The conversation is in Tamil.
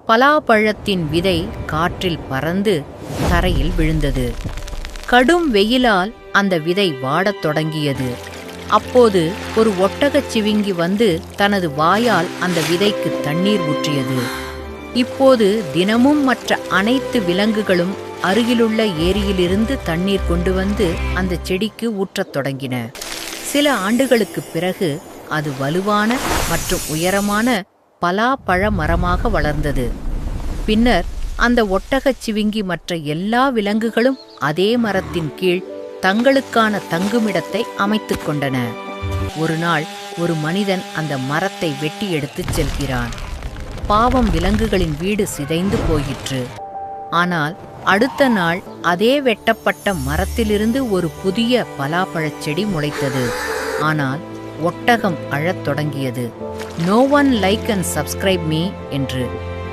பலாப்பழத்தின் விதை காற்றில் பறந்து தரையில் விழுந்தது. கடும் வெயிலால் அந்த விதை வாடத் தொடங்கியது. அப்போது ஒரு ஒட்டகச் சிவிங்கி வந்து தனது வாயால் அந்த விதைக்கு தண்ணீர் ஊற்றியது. இப்போது தினமும் மற்ற அனைத்து விலங்குகளும் அருகிலுள்ள ஏரியிலிருந்து தண்ணீர் கொண்டு வந்து அந்த செடிக்கு ஊற்றத் தொடங்கின. சில ஆண்டுகளுக்குப் பிறகு அது வலுவான மற்றும் உயரமான பலாப்பழ மரமாக வளர்ந்தது. பின்னர் அந்த ஒட்டகச் சிவிங்கி மற்ற எல்லா விலங்குகளும் அதே மரத்தின் கீழ் தங்களுக்கான தங்குமிடத்தை அமைத்துக் கொண்டன. ஒரு நாள் ஒரு மனிதன் அந்த மரத்தை வெட்டி எடுத்துச் செல்கிறான். பாவம், விலங்குகளின் வீடு சிதைந்து போயிற்று. ஆனால் அடுத்த நாள் அதே வெட்டப்பட்ட மரத்திலிருந்து ஒரு புதிய பலாப்பழச் செடி முளைத்தது. ஆனால் ஒட்டகம் அழத் தொடங்கியது. "No one like and subscribe me" என்று.